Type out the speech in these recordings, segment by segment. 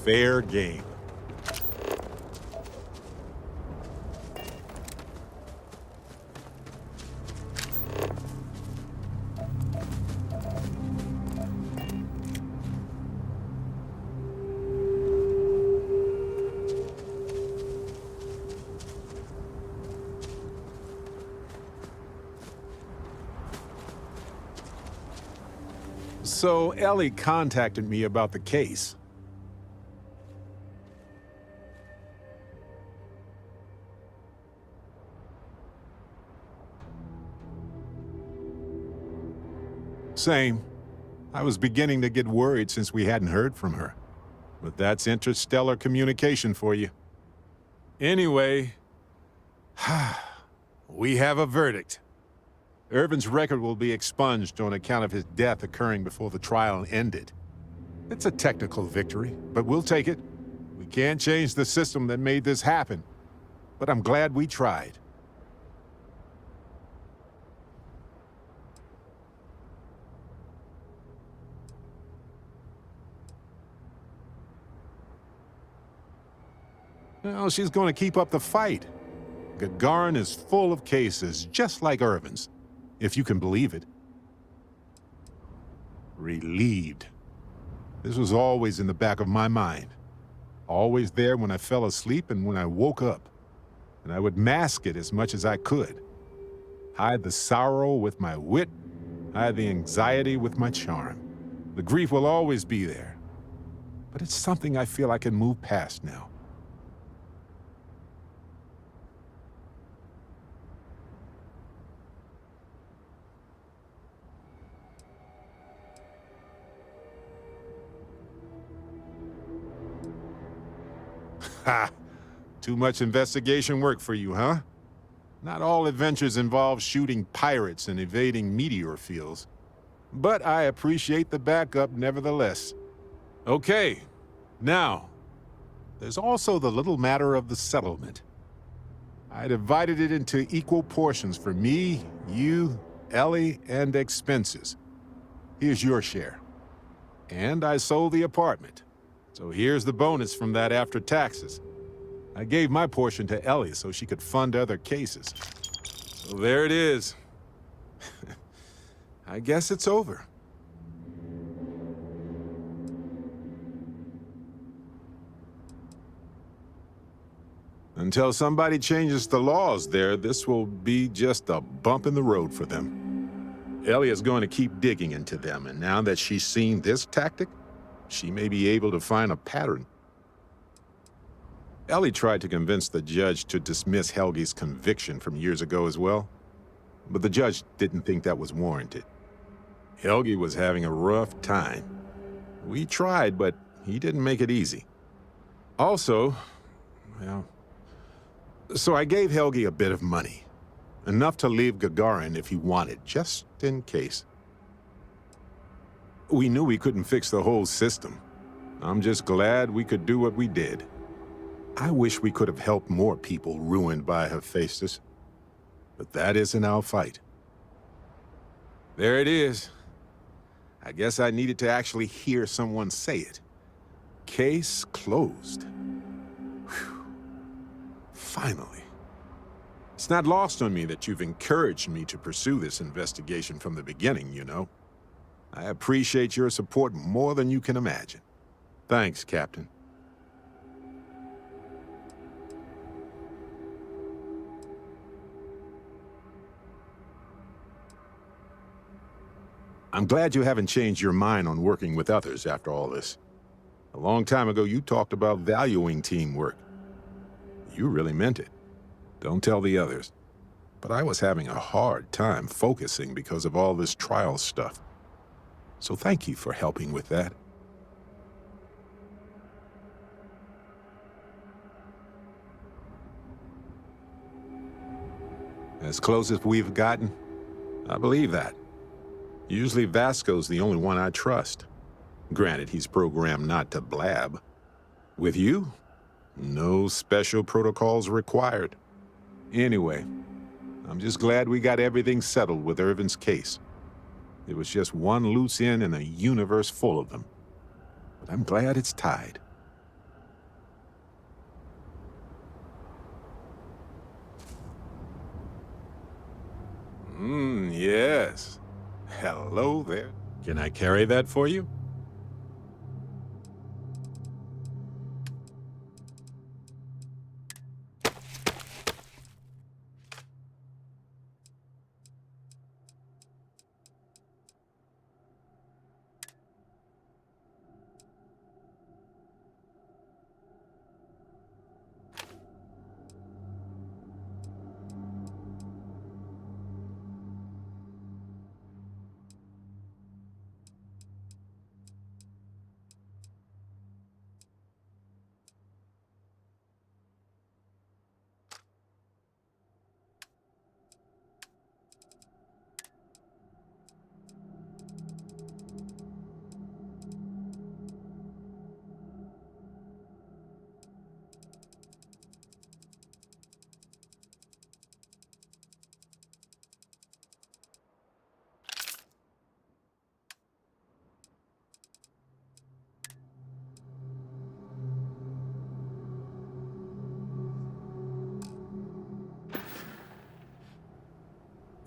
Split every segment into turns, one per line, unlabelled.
Fair game. So Ellie contacted me about the case. Same. I was beginning to get worried since we hadn't heard from her. But that's interstellar communication for you. Anyway, we have a verdict. Irvin's record will be expunged on account of his death occurring before the trial ended. It's a technical victory, but we'll take it. We can't change the system that made this happen, but I'm glad we tried. Well, she's going to keep up the fight. Gagarin is full of cases, just like Irvin's, if you can believe it. Relieved. This was always in the back of my mind. Always there when I fell asleep and when I woke up. And I would mask it as much as I could. Hide the sorrow with my wit, hide the anxiety with my charm. The grief will always be there. But it's something I feel I can move past now. Ha! Too much investigation work for you, huh? Not all adventures involve shooting pirates and evading meteor fields. But I appreciate the backup nevertheless. Okay, now, there's also the little matter of the settlement. I divided it into equal portions for me, you, Ellie, and expenses. Here's your share. And I sold the apartment. So here's the bonus from that after taxes. I gave my portion to Ellie so she could fund other cases. So there it is. I guess it's over. Until somebody changes the laws there, this will be just a bump in the road for them. Ellie is going to keep digging into them, and now that she's seen this tactic, she may be able to find a pattern. Ellie tried to convince the judge to dismiss Helge's conviction from years ago as well, but the judge didn't think that was warranted. Helge was having a rough time. We tried, but he didn't make it easy. Also, well, so I gave Helge a bit of money, enough to leave Gagarin if he wanted, just in case. We knew we couldn't fix the whole system. I'm just glad we could do what we did. I wish we could have helped more people ruined by Hephaestus. But that isn't our fight. There it is. I guess I needed to actually hear someone say it. Case closed. Whew. Finally. It's not lost on me that you've encouraged me to pursue this investigation from the beginning, you know. I appreciate your support more than you can imagine. Thanks, Captain. I'm glad you haven't changed your mind on working with others after all this. A long time ago, you talked about valuing teamwork. You really meant it. Don't tell the others. But I was having a hard time focusing because of all this trial stuff. So thank you for helping with that. As close as we've gotten? I believe that. Usually Vasco's the only one I trust. Granted, he's programmed not to blab. With you, no special protocols required. Anyway, I'm just glad we got everything settled with Irvin's case. It was just one loose end in a universe full of them. But I'm glad it's tied. Yes. Hello there. Can I carry that for you?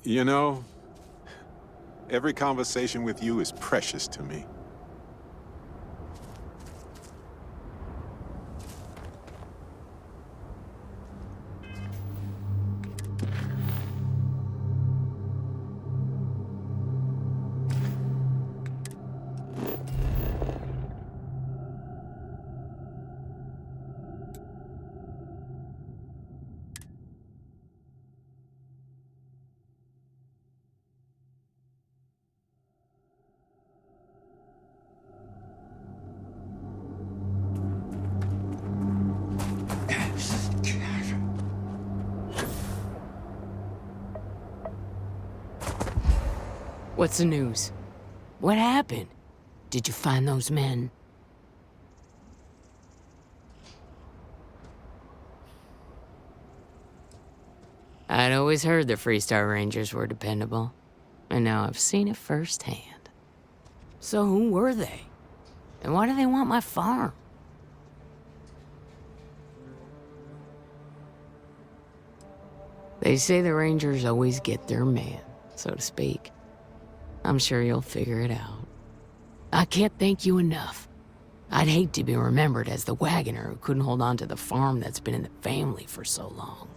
You know, every conversation with you is precious to me.
What's the news? What happened? Did you find those men? I'd always heard the Freestar Rangers were dependable, and now I've seen it firsthand. So who were they? And why do they want my farm? They say the Rangers always get their man, so to speak. I'm sure you'll figure it out. I can't thank you enough. I'd hate to be remembered as the wagoner who couldn't hold on to the farm that's been in the family for so long.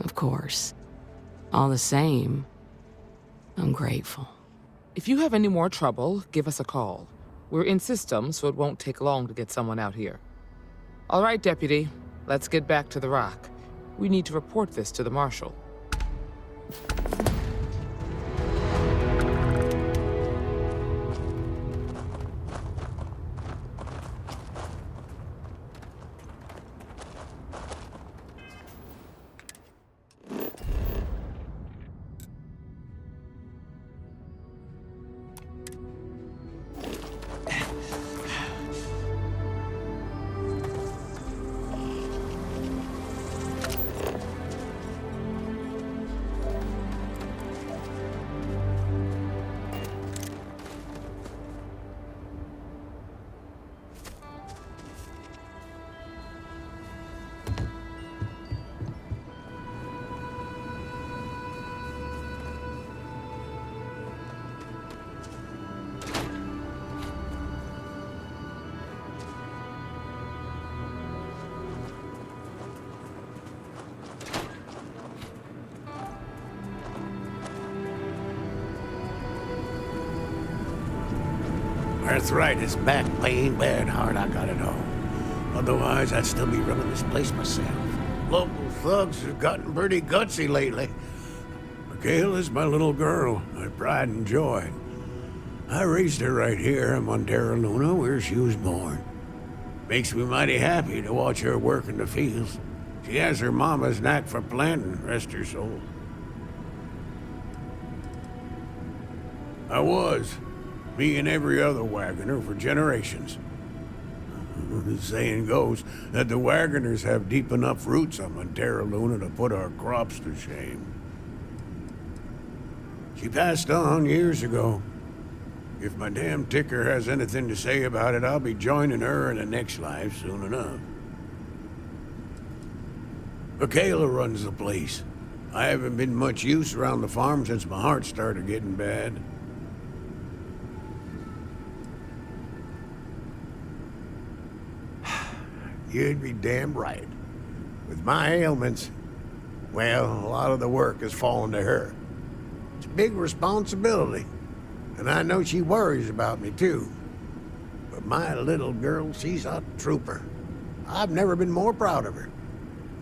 Of course. All the same, I'm grateful.
If you have any more trouble, give us a call. We're in system, so it won't take long to get someone out here. All right, Deputy. Let's get back to the rock. We need to report this to the Marshal.
Arthritis, back pain, bad heart, I gotta know. Otherwise, I'd still be running this place myself. Local thugs have gotten pretty gutsy lately. Mikhail is my little girl, my pride and joy. I raised her right here in Montero Luna, where she was born. Makes me mighty happy to watch her work in the fields. She has her mama's knack for planting, rest her soul. I was. Me and every other wagoner for generations. The saying goes that the wagoners have deep enough roots on Montero Luna to put our crops to shame. She passed on years ago. If my damn ticker has anything to say about it, I'll be joining her in the next life soon enough. Michaela runs the place. I haven't been much use around the farm since my heart started getting bad. You'd be damn right. With my ailments, well, a lot of the work has fallen to her. It's a big responsibility, and I know she worries about me too. But my little girl, she's a trooper. I've never been more proud of her.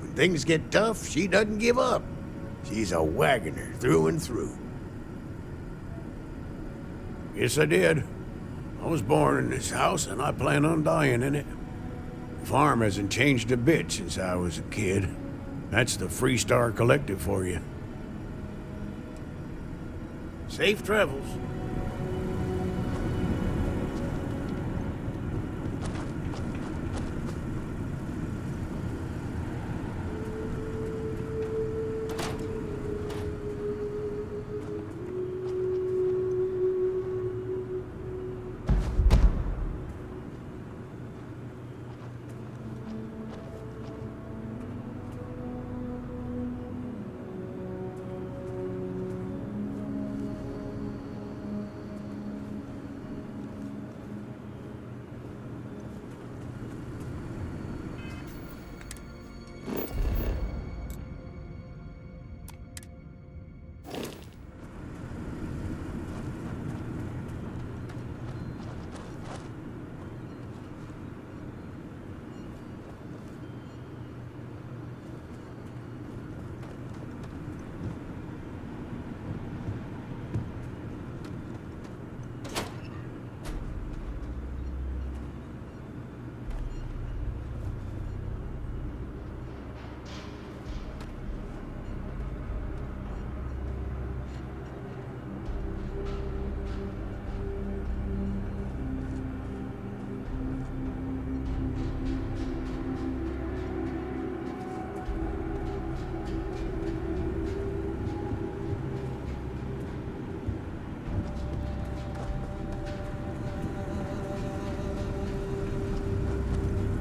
When things get tough, she doesn't give up. She's a wagoner through and through. Yes, I did. I was born in this house, and I plan on dying in it. The farm hasn't changed a bit since I was a kid. That's the Freestar Collective for you. Safe travels.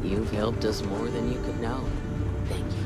You've helped us more than you could know. Thank you.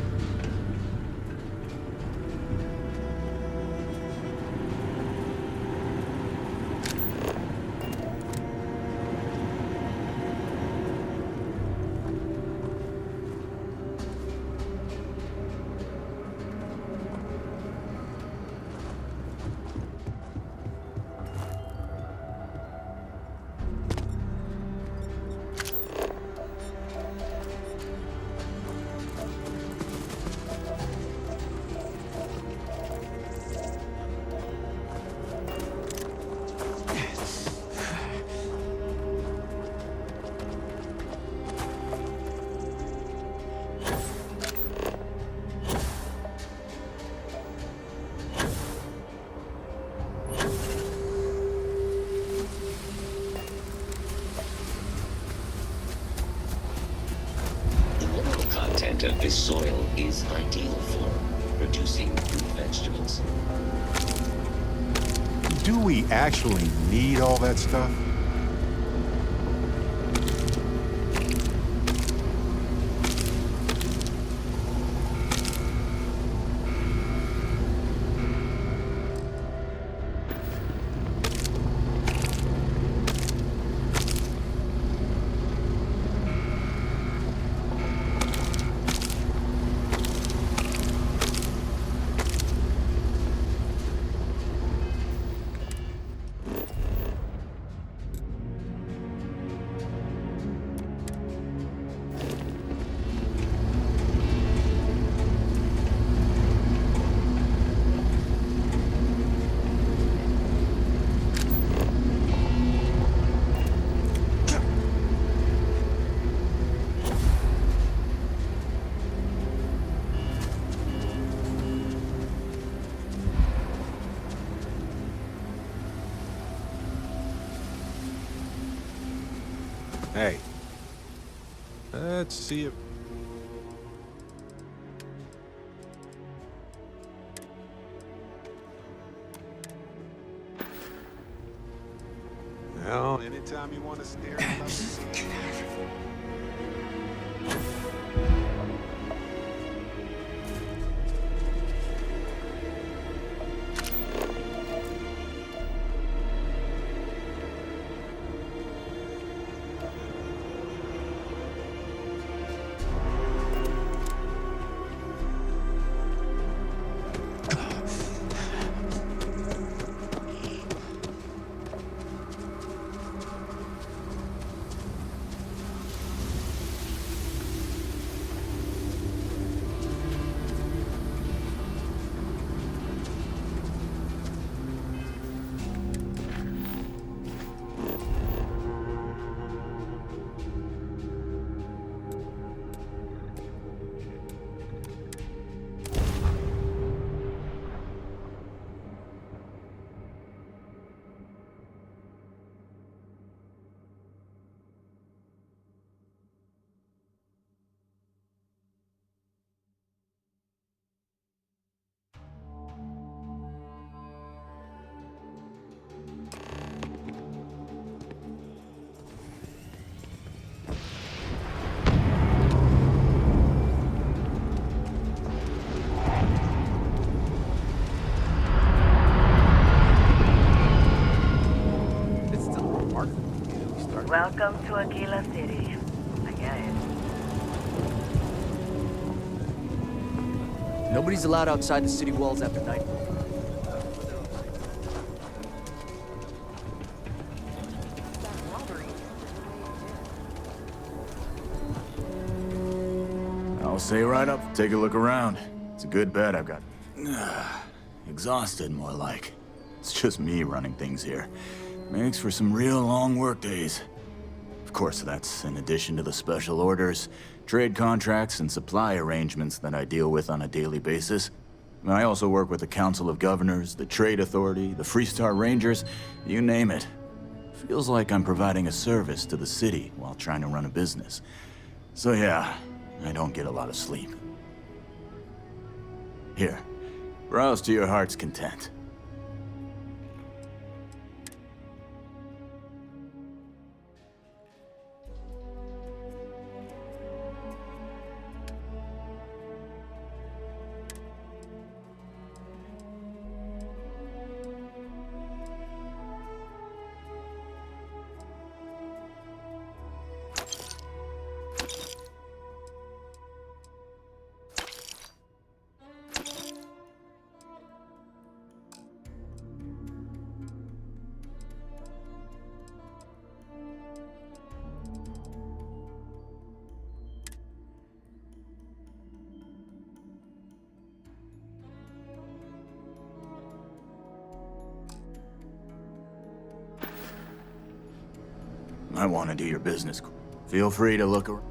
Of this soil is ideal for producing fruit vegetables.
Do we actually need all that stuff? Hey, let's see if... Well, anytime you want to stare at something...
Welcome to Aquila City. I guess.
Nobody's allowed outside the city walls after night.
I'll say right up, take a look around. It's a good bet I've got. Exhausted, more like. It's just me running things here. Makes for some real long work days. Of course, that's in addition to the special orders, trade contracts, and supply arrangements that I deal with on a daily basis. I also work with the Council of Governors, the Trade Authority, the Freestar Rangers, you name it. Feels like I'm providing a service to the city while trying to run a business. So yeah, I don't get a lot of sleep. Here, browse to your heart's content. I want to do your business. Feel free to look around.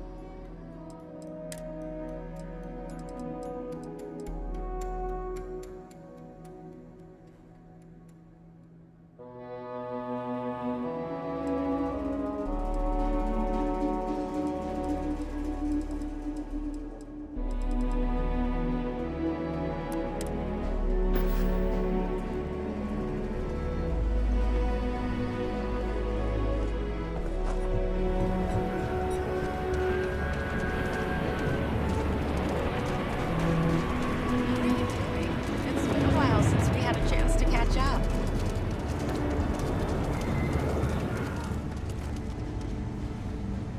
It's been a while since we had a chance to catch up.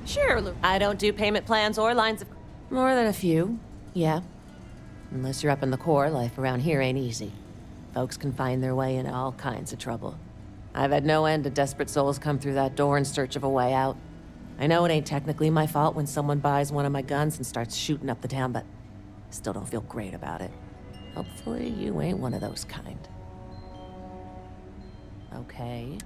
Sure, Lou. I don't do payment plans or lines of... More than a few, yeah. Unless you're up in the core, life around here ain't easy. Folks can find their way into all kinds of trouble. I've had no end of desperate souls come through that door in search of a way out. I know it ain't technically my fault when someone buys one of my guns and starts shooting up the town, but still don't feel great about it. Hopefully you ain't one of those kind. Okay.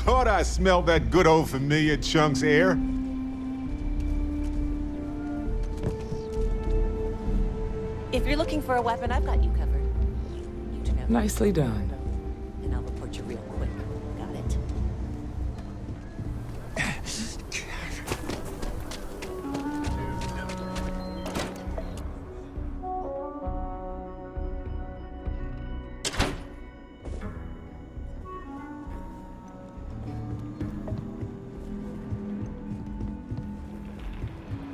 thought I smelled that good old familiar Chunk's air.
If you're looking for a weapon, I've got you covered. You to know.
Nicely done.
And I'll report you real quick. Got it?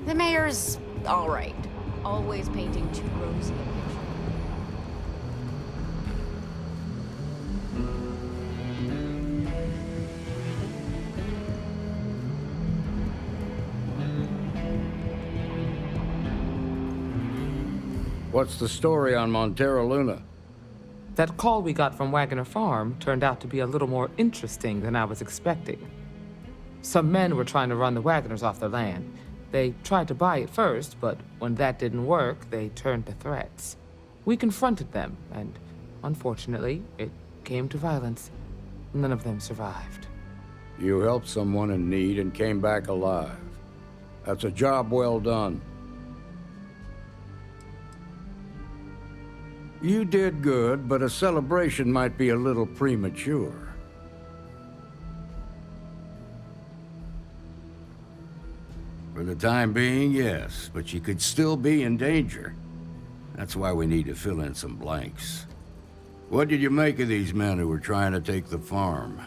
The mayor's all right. Always painting too rosy a picture.
What's the story on Montero Luna?
That call we got from Wagoner Farm turned out to be a little more interesting than I was expecting. Some men were trying to run the Wagoners off their land. They tried to buy it first, but when that didn't work, they turned to threats. We confronted them, and unfortunately, it came to violence. None of them survived.
You helped someone in need and came back alive. That's a job well done. You did good, but a celebration might be a little premature. For the time being, yes, but you could still be in danger. That's why we need to fill in some blanks. What did you make of these men who were trying to take the farm?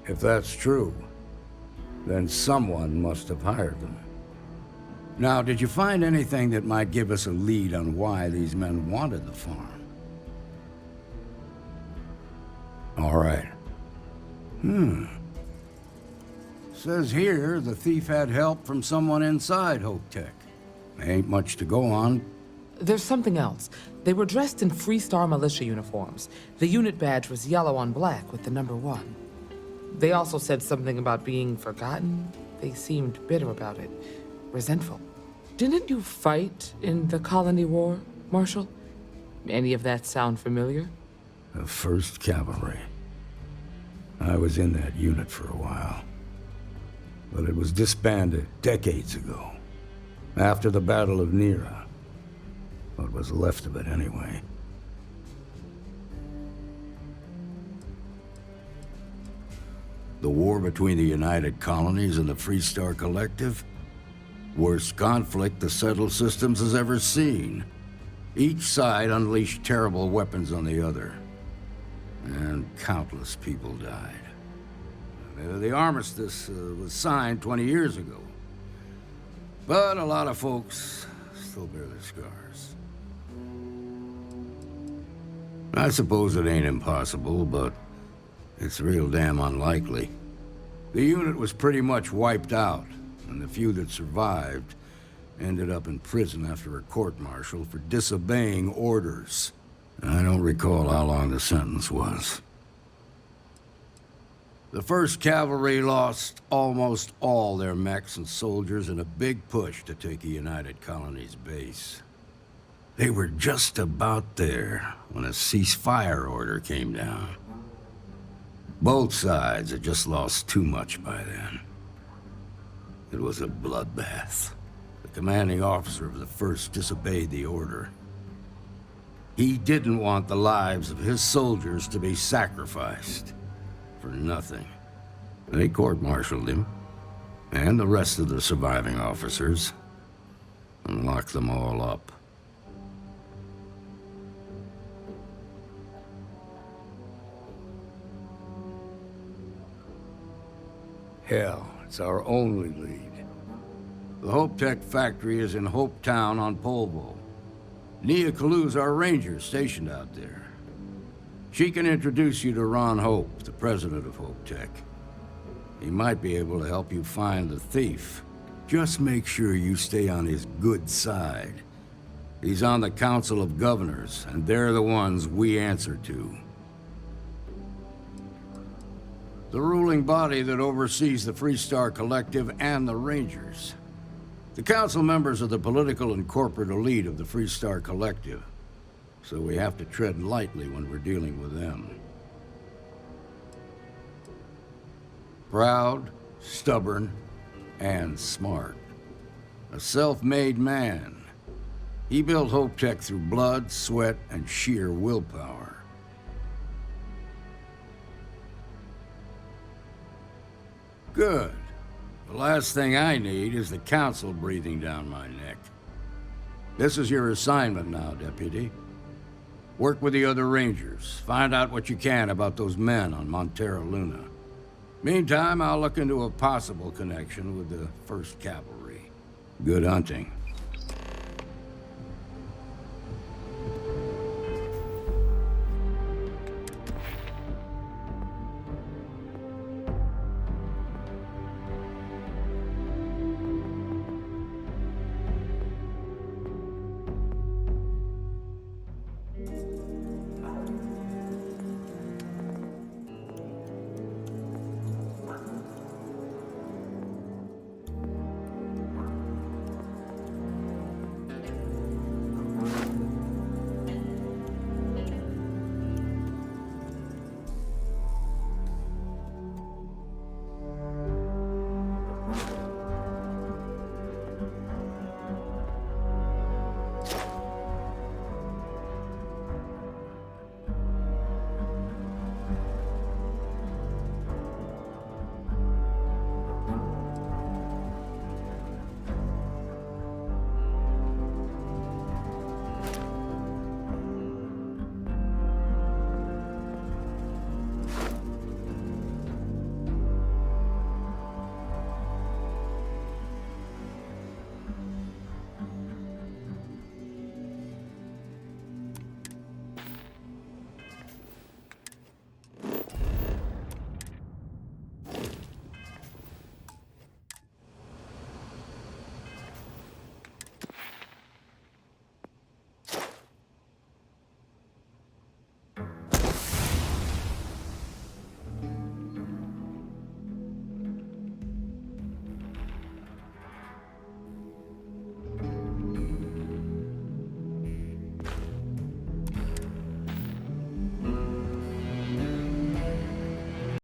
If that's true, then someone must have hired them. Now, did you find anything that might give us a lead on why these men wanted the farm? All right. Says here the thief had help from someone inside Hope Tech. Ain't much to go on.
There's something else. They were dressed in Freestar militia uniforms. The unit badge was yellow on black with the number 1. They also said something about being forgotten. They seemed bitter about it. Resentful. Didn't you fight in the Colony War, Marshal? Any of that sound familiar?
The 1st Cavalry. I was in that unit for a while. But it was disbanded decades ago. After the Battle of Nera. What was left of it, anyway. The war between the United Colonies and the Freestar Collective? Worst conflict the settled systems has ever seen. Each side unleashed terrible weapons on the other. And countless people died. The armistice was signed 20 years ago. But a lot of folks still bear their scars. I suppose it ain't impossible, but it's real damn unlikely. The unit was pretty much wiped out, and the few that survived ended up in prison after a court-martial for disobeying orders. I don't recall how long the sentence was. The 1st Cavalry lost almost all their mechs and soldiers in a big push to take a United Colonies base. They were just about there when a ceasefire order came down. Both sides had just lost too much by then. It was a bloodbath. The commanding officer of the 1st disobeyed the order. He didn't want the lives of his soldiers to be sacrificed for nothing. They court-martialed him, and the rest of the surviving officers, and locked them all up. Hell, it's our only lead. The Hope Tech factory is in Hope Town on Polvo. Nia Kalu's our ranger stationed out there. She can introduce you to Ron Hope, the president of Hope Tech. He might be able to help you find the thief. Just make sure you stay on his good side. He's on the Council of Governors, and they're the ones we answer to. The ruling body that oversees the Freestar Collective and the Rangers. The council members are the political and corporate elite of the Freestar Collective, so we have to tread lightly when we're dealing with them. Proud, stubborn, and smart. A self-made man. He built Hope Tech through blood, sweat, and sheer willpower. Good. The last thing I need is the council breathing down my neck. This is your assignment now, Deputy. Work with the other Rangers. Find out what you can about those men on Montero Luna. Meantime, I'll look into a possible connection with the 1st Cavalry. Good hunting.